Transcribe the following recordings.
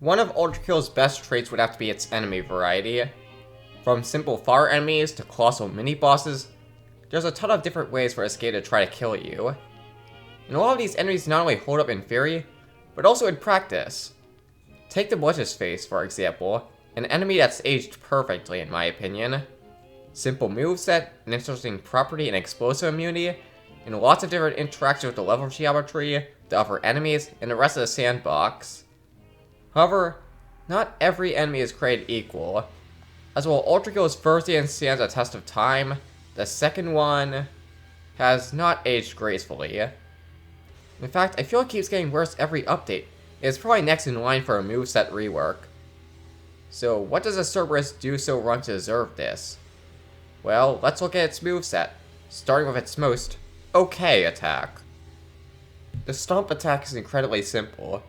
One of Ultrakill's best traits would have to be its enemy variety. From simple fire enemies to colossal mini-bosses, there's a ton of different ways for SK to try to kill you. And a lot of these enemies not only hold up in theory, but also in practice. Take the Witch's Face, for example, an enemy that's aged perfectly in my opinion. Simple moveset, an interesting property and explosive immunity, and lots of different interactions with the level geometry, the other enemies, and the rest of the sandbox. However, not every enemy is created equal. As while Ultrakill's first dance stands a test of time, the second one has not aged gracefully. In fact, I feel it keeps getting worse every update. It's probably next in line for a moveset rework. So what does a Cerberus do so wrong to deserve this? Well, let's look at its moveset, starting with its most okay attack. The stomp attack is incredibly simple,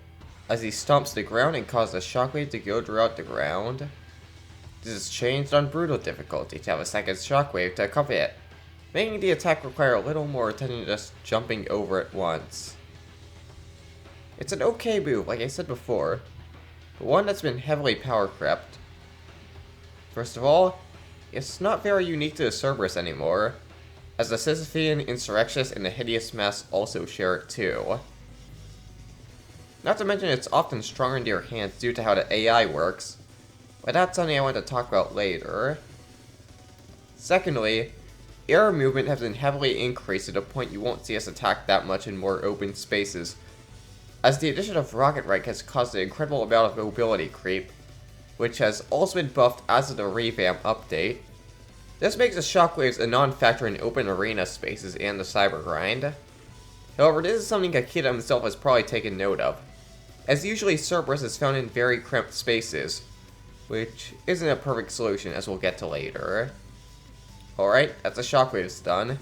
as he stomps the ground and causes a shockwave to go throughout the ground. This is changed on brutal difficulty to have a second shockwave to accompany it, making the attack require a little more attention than just jumping over it once. It's an okay move, like I said before, but one that's been heavily power crept. First of all, it's not very unique to the Cerberus anymore, as the Sisyphean, Insurrectionist, and the Hideous Mass also share it too. Not to mention it's often stronger into your hands due to how the AI works, but that's something I want to talk about later. Secondly, air movement has been heavily increased to the point you won't see us attack that much in more open spaces, as the addition of Rocket Rank has caused an incredible amount of mobility creep, which has also been buffed as of the revamp update. This makes the shockwaves a non-factor in open arena spaces and the cyber grind. However, this is something Akita himself has probably taken note of, as usually Cerberus is found in very cramped spaces, which isn't a perfect solution as we'll get to later. Alright, that's the shockwaves done.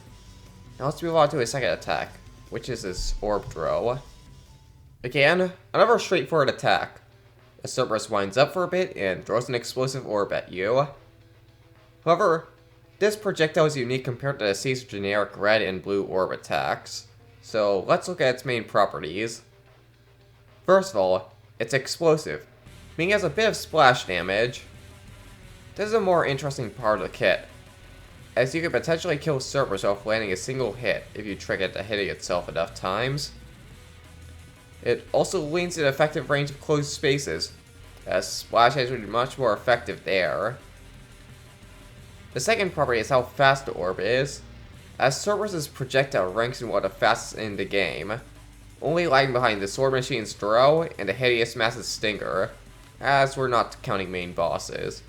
Now let's move on to his second attack, which is his orb throw. Again, another straightforward attack. The Cerberus winds up for a bit and throws an explosive orb at you. However, this projectile is unique compared to the C's generic red and blue orb attacks, so let's look at its main properties. First of all, it's explosive, meaning it has a bit of splash damage. This is a more interesting part of the kit, as you can potentially kill Cerberus off landing a single hit if you trick it to hitting itself enough times. It also leans to the effective range of closed spaces, as splash damage would be much more effective there. The second property is how fast the orb is, as Cerberus' projectile ranks in one of the fastest in the game, only lagging behind the Sword Machine's throw and the Hideous Mass's stinger, as we're not counting main bosses.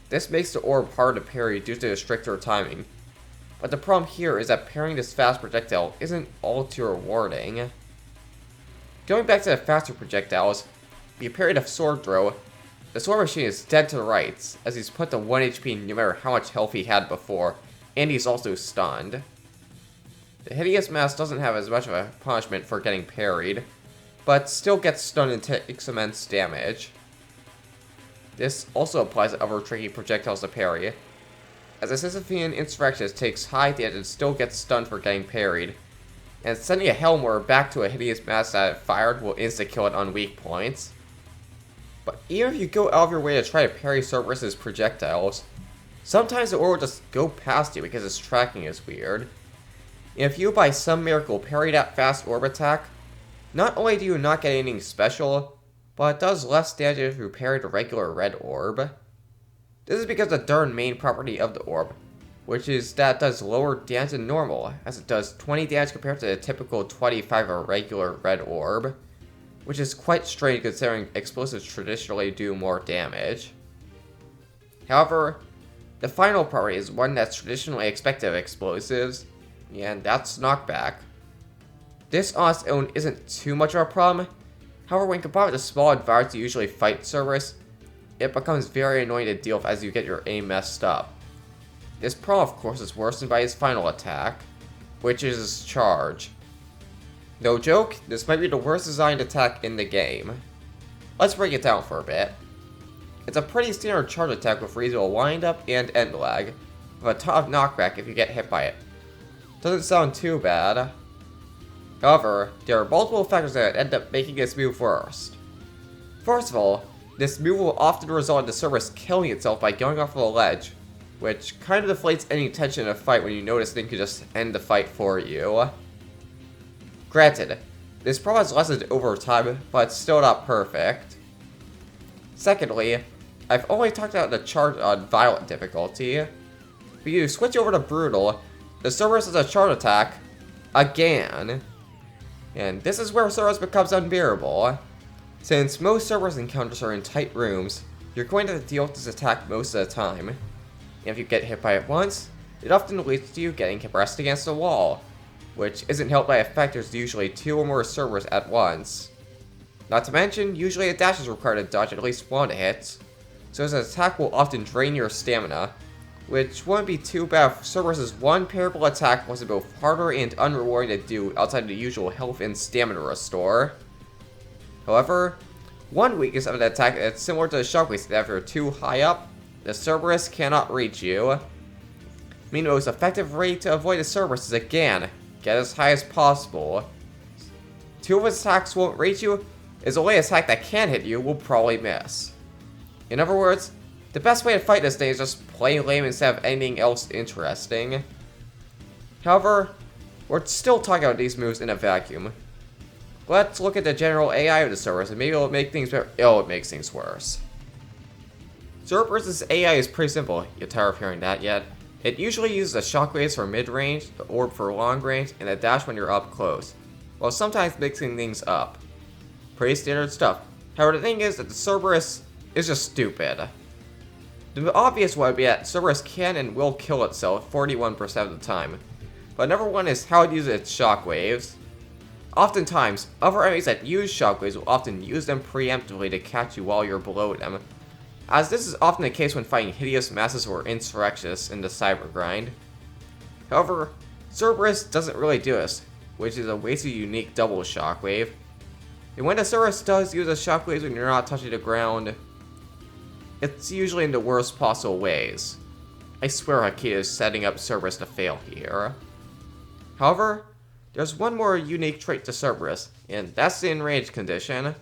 This makes the orb harder to parry due to the stricter timing, but the problem here is that parrying this fast projectile isn't all too rewarding. Going back to the faster projectiles, if you parry the sword throw, the Sword Machine is dead to the rights, as he's put to 1 HP no matter how much health he had before, and he's also stunned. The Hideous Mass doesn't have as much of a punishment for getting parried, but still gets stunned and takes immense damage. This also applies to other tricky projectiles to parry, as the Sisyphean Insurrectionist takes high damage and still gets stunned for getting parried, and sending a Helmor back to a Hideous Mass that it fired will insta-kill it on weak points. But even if you go out of your way to try to parry Cerberus' projectiles, sometimes the orb will just go past you because its tracking is weird. And if you by some miracle parry that fast orb attack, not only do you not get anything special, but it does less damage if you parry the regular red orb. This is because of the darn main property of the orb, which is that it does lower damage than normal, as it does 20 damage compared to the typical 25 of a regular red orb, which is quite strange considering explosives traditionally do more damage. However, the final property is one that's traditionally expected of explosives, and that's knockback. This on its own isn't too much of a problem, however when combined with the small environments you usually fight Cerberus, it becomes very annoying to deal with as you get your aim messed up. This problem of course is worsened by his final attack, which is his charge. No joke, this might be the worst designed attack in the game. Let's break it down for a bit. It's a pretty standard charge attack with reasonable wind-up and end lag, with a ton of knockback if you get hit by it. Doesn't sound too bad. However, there are multiple factors that end up making this move worst. First of all, this move will often result in the Cerberus killing itself by going off of a ledge, which kind of deflates any tension in a fight when you notice things could just end the fight for you. Granted, this problem has lessened over time, but it's still not perfect. Secondly, I've only talked about the charge on violent difficulty. If you switch over to brutal, the Cerberus has a charge attack again. And this is where Cerberus becomes unbearable. Since most Cerberus encounters are in tight rooms, you're going to deal with this attack most of the time. And if you get hit by it once, it often leads to you getting pressed against a wall, which isn't helped by the fact there's usually 2 or more Cerberus at once. Not to mention, usually a dash is required to dodge at least 1 hit, so this attack will often drain your stamina, which wouldn't be too bad if Cerberus' one parable attack wasn't both harder and unrewarding to do outside of the usual health and stamina restore. However, one weakness of the attack is similar to the shockwaves that if you're too high up, the Cerberus cannot reach you. Meaning the most effective way to avoid the Cerberus is again, get as high as possible. 2 of its attacks won't reach you, as the only attack that can hit you will probably miss. In other words, the best way to fight this thing is just play lame instead of anything else interesting. However, we're still talking about these moves in a vacuum. Let's look at the general AI of the Cerberus, and maybe it'll make things better. Oh, it makes things worse. Cerberus' AI is pretty simple. You tired of hearing that yet? It usually uses the shockwaves for mid-range, the orb for long range, and the dash when you're up close, while sometimes mixing things up. Pretty standard stuff. However, the thing is that the Cerberus is just stupid. The obvious one would be that Cerberus can and will kill itself 41% of the time. But number one is how it uses its shockwaves. Oftentimes, other enemies that use shockwaves will often use them preemptively to catch you while you're below them, as this is often the case when fighting hideous masses or insurrectionists in the cyber grind. However, Cerberus doesn't really do this, which is a wasted unique double shockwave. And when the Cerberus does use a shockwaves when you're not touching the ground, it's usually in the worst possible ways. I swear Hakita is setting up Cerberus to fail here. However, there's one more unique trait to Cerberus, and that's the enraged condition.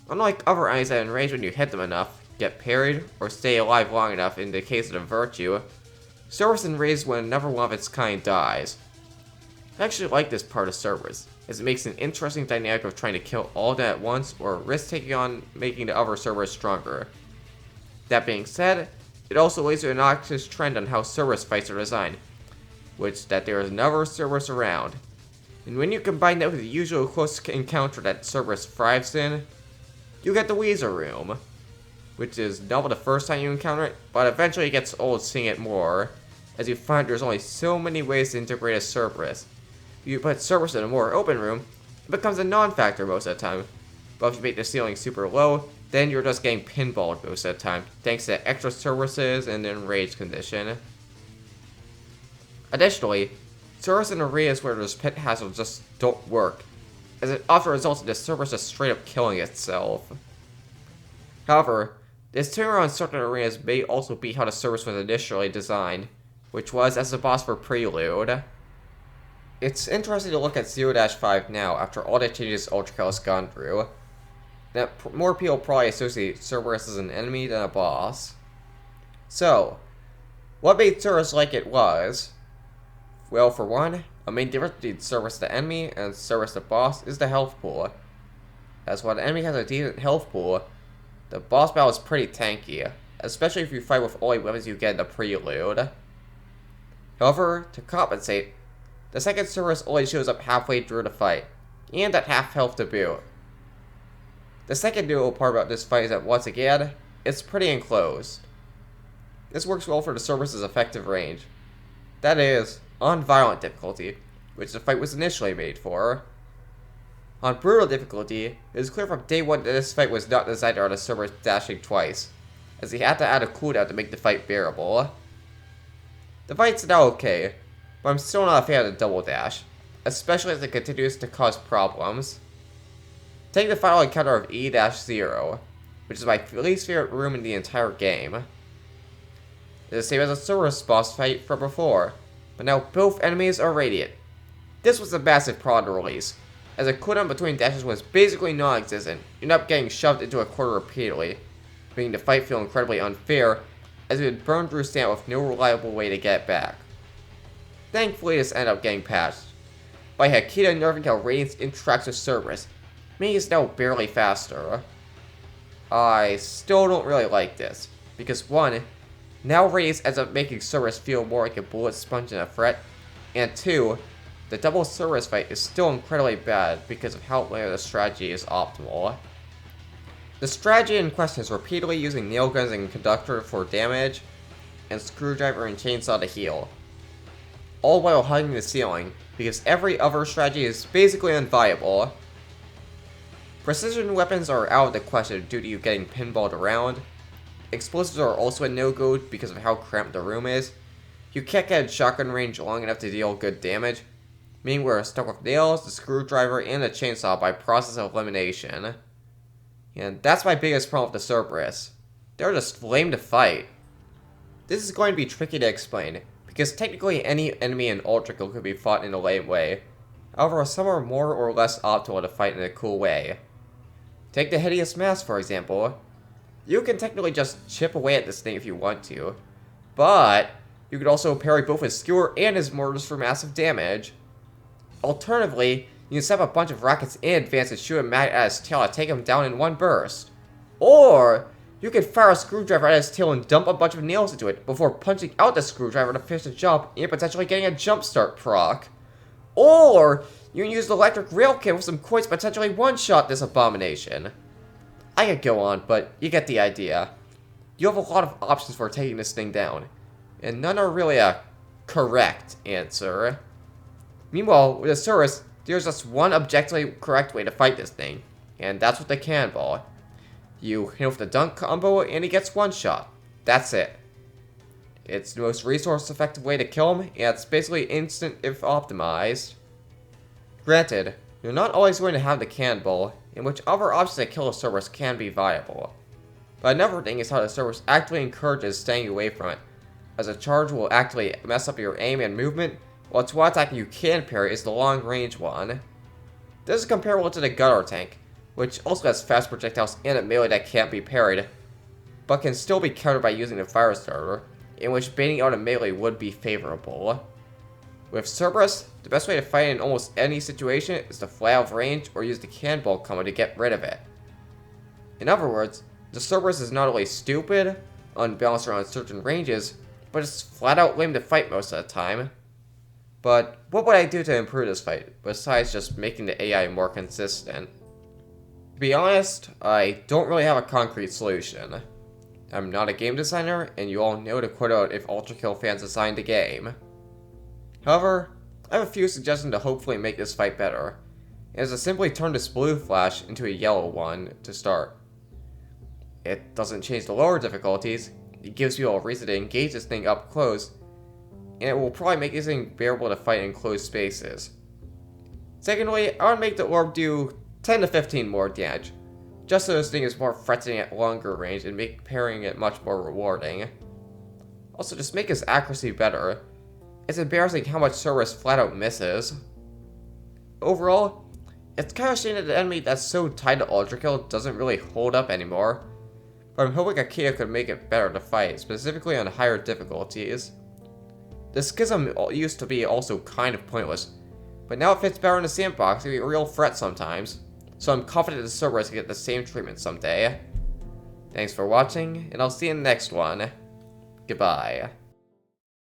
Unlike other enemies that enrage when you hit them enough, get parried, or stay alive long enough in the case of the virtue, Cerberus enrages when another one of its kind dies. I actually like this part of Cerberus, as it makes an interesting dynamic of trying to kill all of them at once, or risk taking on making the other Cerberus stronger. That being said, it also leads to an obnoxious trend on how Cerberus fights are designed, which that there is never Cerberus around. And when you combine that with the usual close encounter that Cerberus thrives in, you get the Weezer Room, which is double the first time you encounter it, but eventually it gets old seeing it more, as you find there's only so many ways to integrate a Cerberus. If you put Cerberus in a more open room, it becomes a non-factor most of the time, but if you make the ceiling super low, then you're just getting pinballed most of the time, thanks to extra Cerberuses and the enraged condition. Additionally, Cerberus in areas where there's pit hazards just don't work, as it often results in the Cerberus just straight up killing itself. However, this turnaround in certain arenas may also be how the Cerberus was initially designed, which was as a boss for Prelude. It's interesting to look at 0-5 now after all the changes Ultrakill has gone through, that more people probably associate Cerberus as an enemy than a boss. So, what made Cerberus like it was? Well, for one, a main difference between Cerberus the enemy and Cerberus the boss is the health pool. As while the enemy has a decent health pool, the boss battle is pretty tanky, especially if you fight with only weapons you get in the Prelude. However, to compensate, the second Cerberus only shows up halfway through the fight, and at half health to boot. The second notable part about this fight is that once again, it's pretty enclosed. This works well for the Cerberus' effective range. That is, on violent difficulty, which the fight was initially made for. On brutal difficulty, it is clear from day one that this fight was not designed around a Cerberus dashing twice, as he had to add a cooldown to make the fight bearable. The fight's now okay, but I'm still not a fan of the double dash, especially as it continues to cause problems. Take the final encounter of E-0, which is my least favorite room in the entire game. It's the same as a Cerberus boss fight from before, but now both enemies are radiant. This was a massive prod release, as the cooldown between dashes was basically non-existent. You end up getting shoved into a corner repeatedly, making the fight feel incredibly unfair, as you would burn through stamina with no reliable way to get back. Thankfully, this ended up getting patched by Hakita nerfing how Radiance interacts with Cerberus, making it now barely faster. I still don't really like this, because 1, now Radiance ends up making Cerberus feel more like a bullet sponge than a threat, and 2, the double Cerberus fight is still incredibly bad because of how little the strategy is optimal. The strategy in question is repeatedly using nail guns and conductor for damage, and screwdriver and chainsaw to heal, all while hugging the ceiling, because every other strategy is basically unviable. Precision weapons are out of the question due to you getting pinballed around. Explosives are also a no-go because of how cramped the room is. You can't get at shotgun range long enough to deal good damage, meaning we're stuck with nails, the screwdriver, and the chainsaw by process of elimination. And that's my biggest problem with the Cerberus. They're just lame to fight. This is going to be tricky to explain, because technically any enemy in Ultrakill could be fought in a lame way. However, some are more or less optimal to fight in a cool way. Take the Hideous Mask, for example. You can technically just chip away at this thing if you want to, but you could also parry both his skewer and his mortars for massive damage. Alternatively, you can set up a bunch of rockets in advance and shoot him at his tail to take him down in one burst. Or, you can fire a screwdriver at his tail and dump a bunch of nails into it before punching out the screwdriver to finish the jump and potentially getting a jump start proc. Or, you can use the electric rail cannon with some coins to potentially one-shot this abomination. I could go on, but you get the idea. You have a lot of options for taking this thing down, and none are really a correct answer. Meanwhile, with the Cerberus, there's just one objectively correct way to fight this thing, and that's with the cannonball. You hit with the dunk combo and he gets one shot. That's it. It's the most resource effective way to kill him, and it's basically instant if optimized. Granted, you're not always going to have the cannonball, in which other options to kill a Cerberus can be viable. But another thing is how the Cerberus actively encourages staying away from it, as a charge will actively mess up your aim and movement, while its one attack you can parry is the long range one. This is comparable to the Gunner tank, which also has fast projectiles and a melee that can't be parried, but can still be countered by using the fire starter, in which baiting out a melee would be favorable. With Cerberus, the best way to fight in almost any situation is to fly out of range or use the cannonball combo to get rid of it. In other words, the Cerberus is not only stupid, unbalanced around certain ranges, but it's flat out lame to fight most of the time. But what would I do to improve this fight, besides just making the AI more consistent? To be honest, I don't really have a concrete solution. I'm not a game designer, and you all know to quote out if Ultrakill fans design the game. However, I have a few suggestions to hopefully make this fight better, and is to simply turn this blue flash into a yellow one to start. It doesn't change the lower difficulties, it gives people a reason to engage this thing up close, and it will probably make this thing bearable to fight in closed spaces. Secondly, I would make the orb do 10 to 15 more damage, just so this thing is more threatening at longer range and make parrying it much more rewarding. Also, just make his accuracy better. It's embarrassing how much Cerberus flat out misses. Overall, it's kind of a shame that the enemy that's so tied to Ultrakill doesn't really hold up anymore, but I'm hoping Akita could make it better to fight, specifically on higher difficulties. The Schism used to be also kind of pointless, but now it fits better in the sandbox to be a real threat sometimes, so I'm confident the Cerberus can get the same treatment someday. Thanks for watching, and I'll see you in the next one. Goodbye.